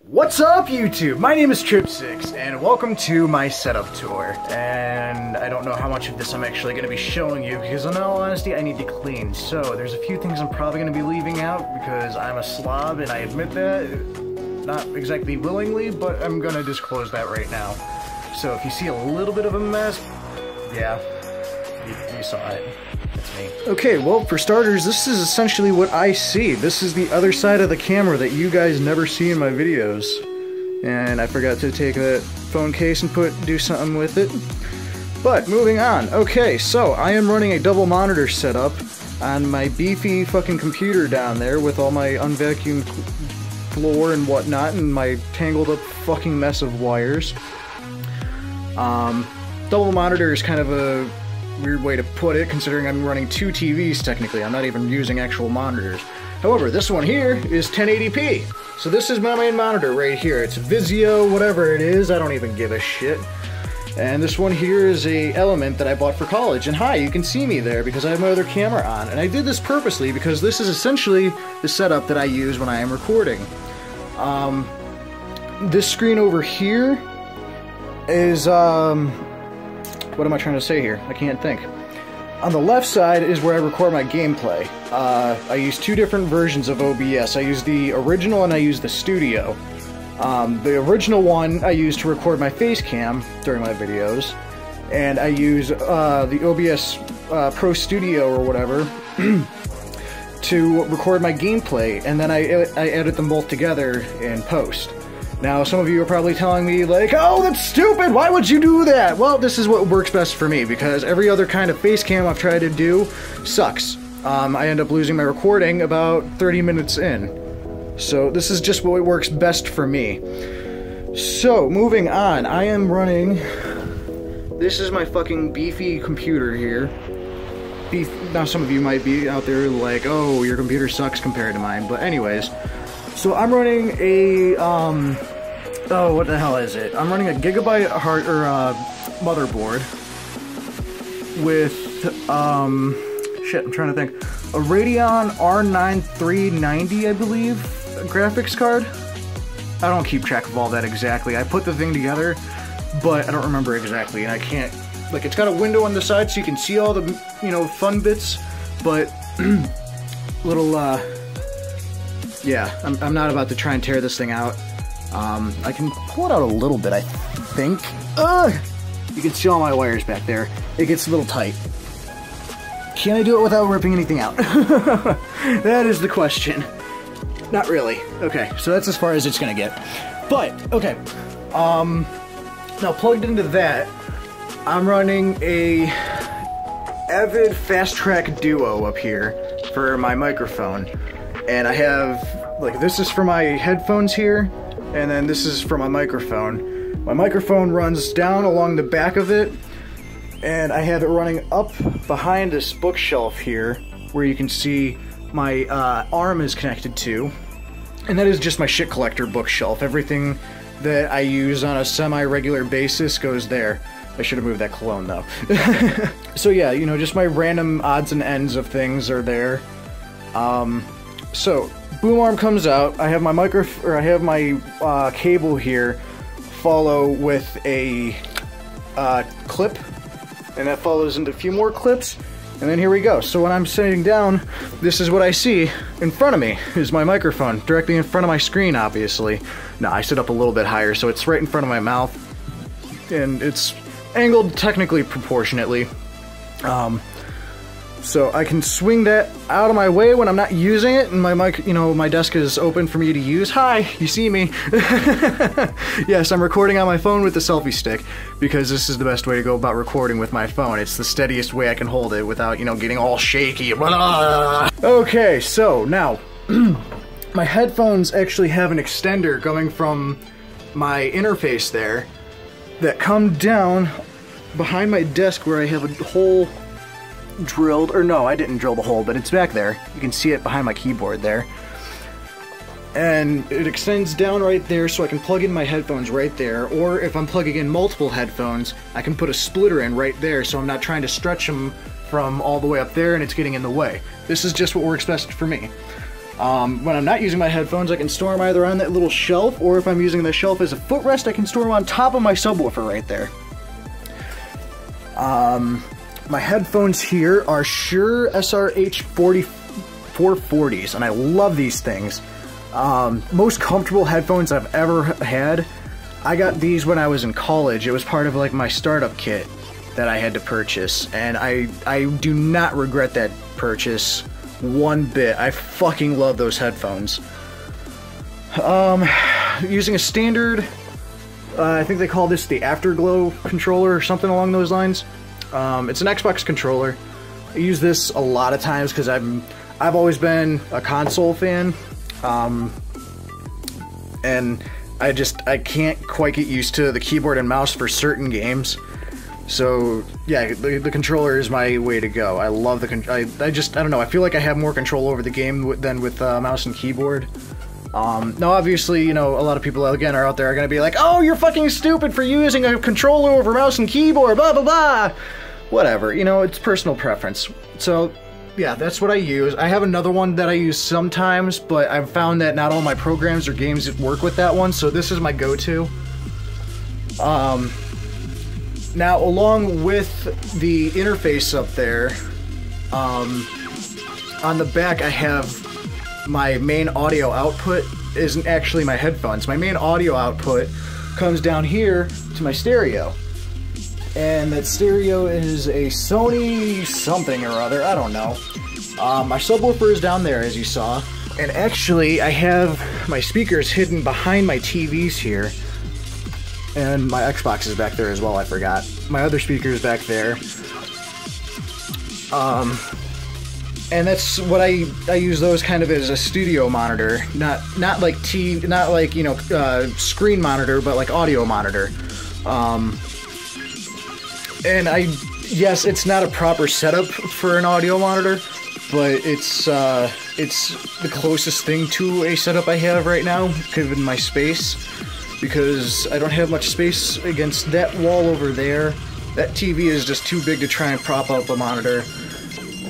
What's up, YouTube? My name is Trip6, and welcome to my setup tour. And I don't know how much of this I'm actually going to be showing you, because in all honesty, I need to clean. So, there's a few things I'm probably going to be leaving out, because I'm a slob, and I admit that. Not exactly willingly, but I'm going to disclose that right now. So, if you see a little bit of a mess, yeah, you saw it. It's me. Okay, well, for starters, this is essentially what I see. This is the other side of the camera that you guys never see in my videos. And I forgot to take that phone case and do something with it. But, moving on. Okay, so I am running a double monitor setup on my beefy fucking computer down there with all my unvacuumed floor and whatnot and my tangled up fucking mess of wires. Double monitor is kind of a weird way to put it, considering I'm running two TVs technically. I'm not even using actual monitors. However, this one here is 1080p. So this is my main monitor right here. It's Vizio, whatever it is, I don't even give a shit. And this one here is a Element that I bought for college. And hi, you can see me there because I have my other camera on. And I did this purposely because this is essentially the setup that I use when I am recording. This screen over here is, what am I trying to say here? I can't think. On the left side is where I record my gameplay. I use two different versions of OBS. I use the original and I use the studio. The original one I use to record my face cam during my videos. And I use the OBS Pro Studio or whatever to record my gameplay. And then I edit them both together in post. Now, some of you are probably telling me, like, oh, that's stupid, why would you do that? Well, this is what works best for me, because every other kind of face cam I've tried to do sucks. I end up losing my recording about 30 minutes in. So this is just what works best for me. So, moving on, I am running... This is my fucking beefy computer here. Now, some of you might be out there like, oh, your computer sucks compared to mine, but anyways... So I'm running a, oh, what the hell is it? I'm running a Gigabyte motherboard with, shit, I'm trying to think. A Radeon R9 390, I believe, graphics card. I don't keep track of all that exactly. I put the thing together, but I don't remember exactly, and I can't, like, it's got a window on the side so you can see all the, you know, fun bits, but little, yeah, I'm not about to try and tear this thing out. I can pull it out a little bit, I think. You can see all my wires back there. It gets a little tight. Can I do it without ripping anything out? That is the question. Not really. Okay, so that's as far as it's gonna get. But, okay. Now plugged into that, I'm running a Avid Fast Track Duo up here for my microphone. And I have, like, this is for my headphones here, and then this is for my microphone. My microphone runs down along the back of it, and I have it running up behind this bookshelf here, where you can see my arm is connected to. And that is just my shit collector bookshelf. Everything that I use on a semi-regular basis goes there. I should have moved that cologne, though. So yeah, you know, just my random odds and ends of things are there. So, boom arm comes out. I have my cable here follow with a clip, and that follows into a few more clips, and then here we go. So when I'm sitting down, this is what I see in front of me, is my microphone, directly in front of my screen, obviously. No, I sit up a little bit higher, so it's right in front of my mouth, and it's angled technically proportionately. So I can swing that out of my way when I'm not using it, and my mic, you know, my desk is open for me to use. Hi, you see me. Yes, I'm recording on my phone with the selfie stick, because this is the best way to go about recording with my phone. It's the steadiest way I can hold it without, you know, getting all shaky. Okay, so now, my headphones actually have an extender going from my interface there that come down behind my desk where I have a hole drilled, or no, I didn't drill the hole, but it's back there. You can see it behind my keyboard there. And it extends down right there so I can plug in my headphones right there, or if I'm plugging in multiple headphones, I can put a splitter in right there so I'm not trying to stretch them from all the way up there and it's getting in the way. This is just what works best for me. When I'm not using my headphones, I can store them either on that little shelf, or if I'm using the shelf as a footrest, I can store them on top of my subwoofer right there. My headphones here are Shure SRH 440s, and I love these things. Most comfortable headphones I've ever had. I got these when I was in college. It was part of like my startup kit that I had to purchase, and I do not regret that purchase one bit. I fucking love those headphones. Using a standard, I think they call this the Afterglow controller or something along those lines. It's an Xbox controller. I use this a lot of times because I've always been a console fan, and I can't quite get used to the keyboard and mouse for certain games. So yeah, the controller is my way to go. I love the I don't know. I feel like I have more control over the game than with mouse and keyboard. Now obviously, you know, a lot of people again are out there are gonna be like, oh, you're fucking stupid for using a controller over mouse and keyboard, blah blah blah. Whatever, you know, it's personal preference. So yeah, that's what I use. I have another one that I use sometimes, but I've found that not all my programs or games work with that one, so this is my go-to. Now, along with the interface up there, on the back I have my main audio output isn't actually my headphones. My main audio output comes down here to my stereo. And that stereo is a Sony something or other, I don't know. My subwoofer is down there, as you saw. And actually, I have my speakers hidden behind my TVs here. And my Xbox is back there as well, I forgot. My other speaker is back there. And that's what I use those kind of as a studio monitor, not like you know, screen monitor, but like audio monitor. And yes, it's not a proper setup for an audio monitor, but it's the closest thing to a setup I have right now, given my space, because I don't have much space against that wall over there. That TV is just too big to try and prop up a monitor,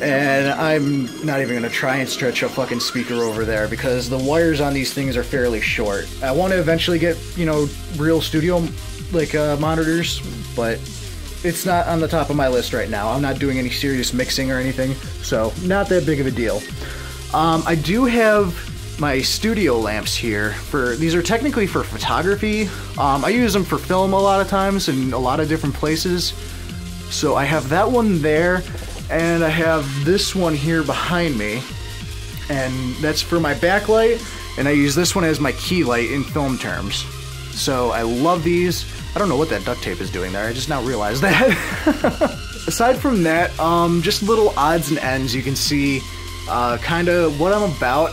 and I'm not even gonna try and stretch a fucking speaker over there because the wires on these things are fairly short. I want to eventually get, you know, real studio like monitors, but it's not on the top of my list right now. I'm not doing any serious mixing or anything, so not that big of a deal. I do have my studio lamps here. These are technically for photography. I use them for film a lot of times in a lot of different places. So I have that one there, and I have this one here behind me, and that's for my backlight, and I use this one as my key light in film terms. So I love these. I don't know what that duct tape is doing there, I just now realized that. Aside from that, just little odds and ends. You can see kind of what I'm about,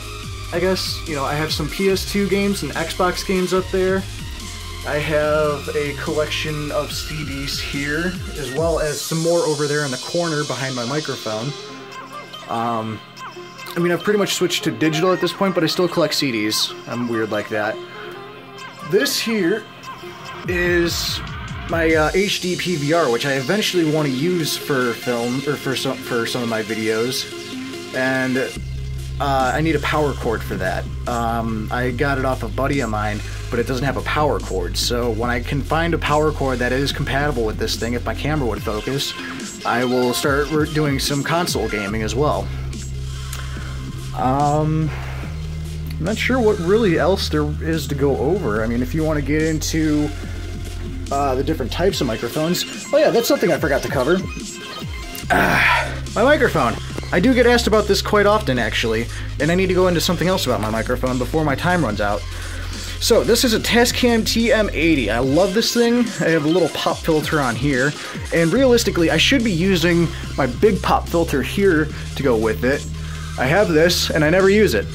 I guess. You know, I have some PS2 games and Xbox games up there. I have a collection of CDs here, as well as some more over there in the corner behind my microphone. I mean, I've pretty much switched to digital at this point, but I still collect CDs. I'm weird like that. This here is my HD PVR, which I eventually want to use for film, or for some of my videos, and I need a power cord for that. I got it off a buddy of mine, but it doesn't have a power cord, so when I can find a power cord that is compatible with this thing, if my camera would focus, I will start doing some console gaming as well. I'm not sure what really else there is to go over. I mean, if you want to get into the different types of microphones. Oh yeah, that's something I forgot to cover. My microphone. I do get asked about this quite often, actually, and I need to go into something else about my microphone before my time runs out. So, this is a Tascam TM80. I love this thing. I have a little pop filter on here, and realistically, I should be using my big pop filter here to go with it. I have this, and I never use it.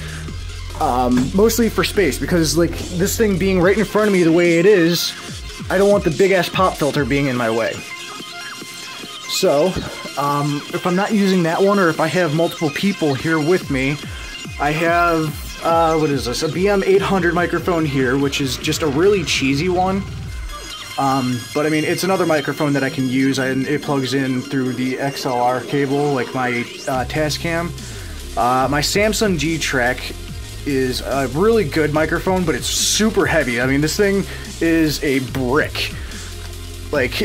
Mostly for space, because, like, this thing being right in front of me the way it is, I don't want the big-ass pop filter being in my way. So, if I'm not using that one, or if I have multiple people here with me, I have, what is this, a BM800 microphone here, which is just a really cheesy one. But I mean, it's another microphone that I can use, and it plugs in through the XLR cable, like my Tascam. My Samsung G-Track is a really good microphone, but it's super heavy. I mean, this thing is a brick. Like,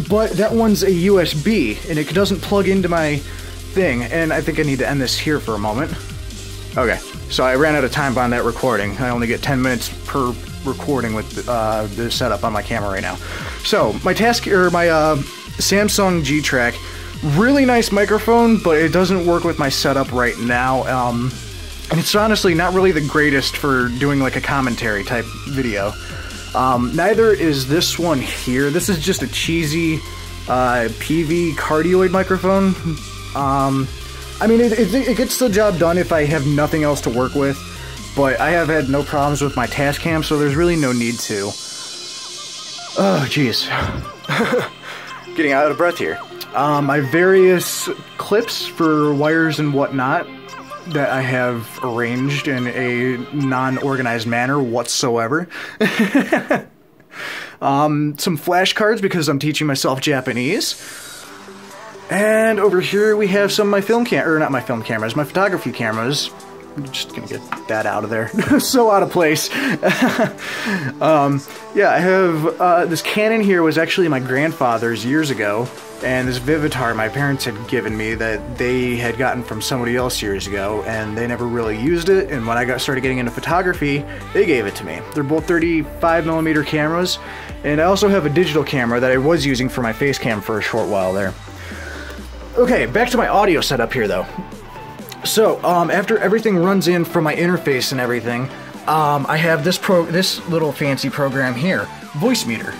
but that one's a USB, and it doesn't plug into my thing, and I think I need to end this here for a moment. Okay, so I ran out of time on that recording. I only get 10 minutes per recording with the setup on my camera right now. So, my Samsung G-Track, really nice microphone, but it doesn't work with my setup right now, and it's honestly not really the greatest for doing like a commentary type video. Neither is this one here. This is just a cheesy PV cardioid microphone. I mean, it gets the job done if I have nothing else to work with, but I have had no problems with my Tascam, so there's really no need to. Oh, jeez. Getting out of breath here. My various clips for wires and whatnot that I have arranged in a non-organized manner whatsoever. Some flashcards because I'm teaching myself Japanese. And over here we have some of my my photography cameras. I'm just gonna get that out of there. So out of place. Yeah, I have this Canon here was actually my grandfather's years ago, and this Vivitar my parents had given me that they had gotten from somebody else years ago, and they never really used it, and when I started getting into photography, they gave it to me. They're both 35mm cameras, and I also have a digital camera that I was using for my face cam for a short while there. Okay, back to my audio setup here though. So, after everything runs in from my interface and everything, I have this little fancy program here, Voicemeeter.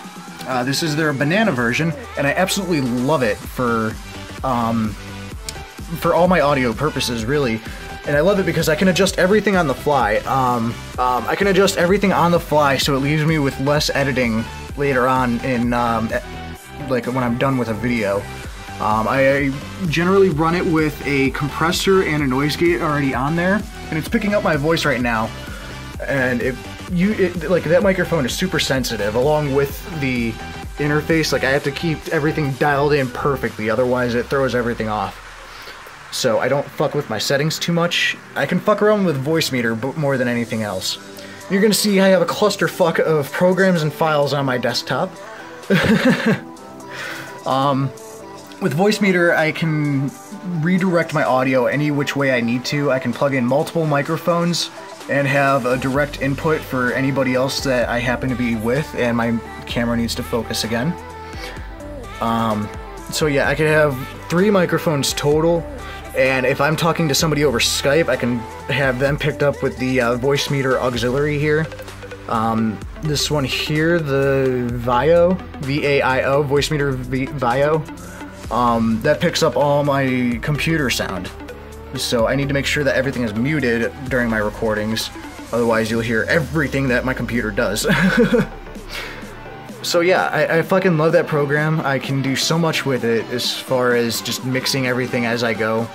This is their banana version, and I absolutely love it for all my audio purposes, really. And I love it because I can adjust everything on the fly. I can adjust everything on the fly, so it leaves me with less editing later on in, like when I'm done with a video. I generally run it with a compressor and a noise gate already on there, and it's picking up my voice right now. And like that microphone is super sensitive, along with the interface. Like I have to keep everything dialed in perfectly, otherwise it throws everything off. So I don't fuck with my settings too much. I can fuck around with Voicemeeter, but more than anything else. You're gonna see I have a clusterfuck of programs and files on my desktop. With Voicemeeter, I can redirect my audio any which way I need to. I can plug in multiple microphones and have a direct input for anybody else that I happen to be with and my camera needs to focus again. So yeah, I could have 3 microphones total, and if I'm talking to somebody over Skype, I can have them picked up with the Voicemeeter auxiliary here. This one here, the VAIO, V-A-I-O, Voicemeeter VAIO. That picks up all my computer sound. So I need to make sure that everything is muted during my recordings, otherwise you'll hear everything that my computer does. So yeah, I fucking love that program. I can do so much with it as far as just mixing everything as I go.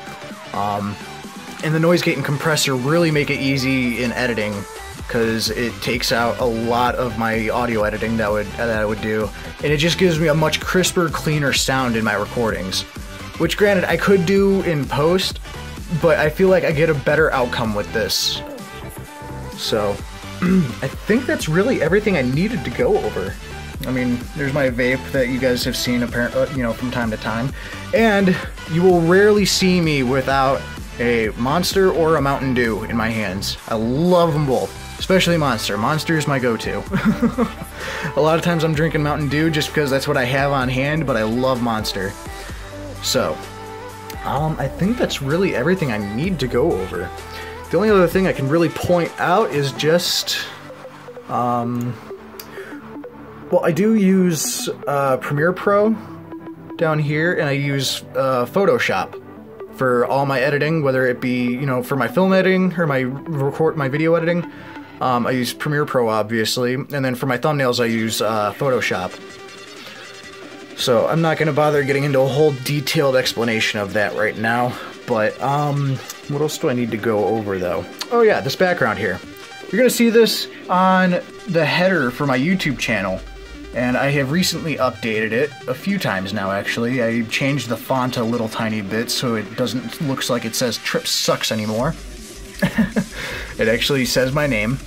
And the noise gate and compressor really make it easy in editing, because it takes out a lot of my audio editing that I would do, and it just gives me a much crisper, cleaner sound in my recordings, which granted I could do in post, but I feel like I get a better outcome with this. So I think that's really everything I needed to go over. I mean, there's my vape that you guys have seen apparently, you know, from time to time, and you will rarely see me without a Monster or a Mountain Dew in my hands. I love them both. Especially Monster. Monster is my go-to. A lot of times I'm drinking Mountain Dew just because that's what I have on hand, but I love Monster. So, I think that's really everything I need to go over. The only other thing I can really point out is just, well, I do use Premiere Pro down here, and I use Photoshop for all my editing, whether it be, you know, for my film editing or my video editing. I use Premiere Pro, obviously, and then for my thumbnails I use Photoshop. So I'm not going to bother getting into a whole detailed explanation of that right now, but what else do I need to go over though? Oh yeah, this background here. You're going to see this on the header for my YouTube channel. and I have recently updated it a few times now, actually. I changed the font a little tiny bit so it doesn't looks like it says Trip Sucks anymore. It actually says my name.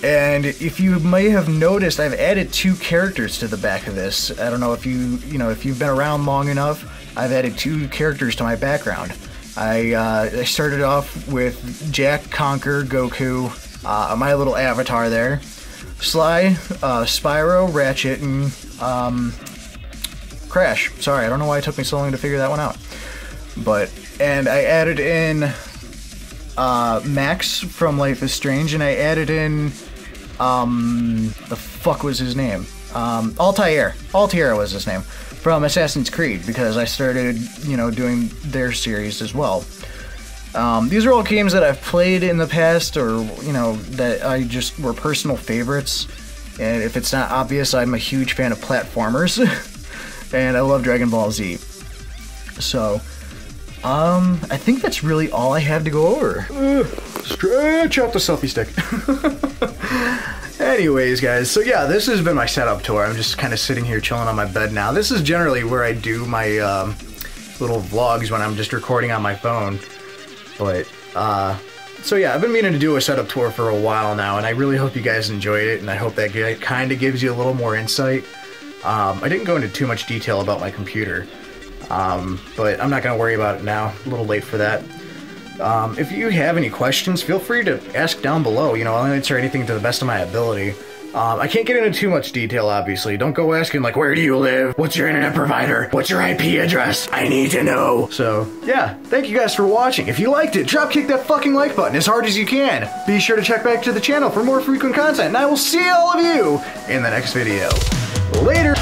And if you may have noticed, I've added 2 characters to the back of this. I don't know if if you've been around long enough, I've added 2 characters to my background. I started off with Jack, Conquer, Goku, my little avatar there, Sly, Spyro, Ratchet, and Crash. Sorry, I don't know why it took me so long to figure that one out. And I added in Max from Life is Strange, and I added in the fuck was his name? Altair. Altair was his name, from Assassin's Creed, because I started, doing their series as well. These are all games that I've played in the past, or, that I just were personal favorites. And if it's not obvious, I'm a huge fan of platformers, and I love Dragon Ball Z. So, I think that's really all I have to go over. Stretch out the selfie stick. Anyways, guys, so yeah, this has been my setup tour. I'm just kind of sitting here chilling on my bed now. This is generally where I do my little vlogs when I'm just recording on my phone. But, so yeah, I've been meaning to do a setup tour for a while now, and I really hope you guys enjoyed it, and I hope that kind of gives you a little more insight. I didn't go into too much detail about my computer, but I'm not going to worry about it now. A little late for that. If you have any questions, feel free to ask down below. I'll answer anything to the best of my ability. I can't get into too much detail, obviously. Don't go asking, like, where do you live? What's your internet provider? What's your IP address? I need to know. So, yeah, thank you guys for watching. If you liked it, kick that fucking like button as hard as you can. Be sure to check back to the channel for more frequent content, and I will see all of you in the next video. Later!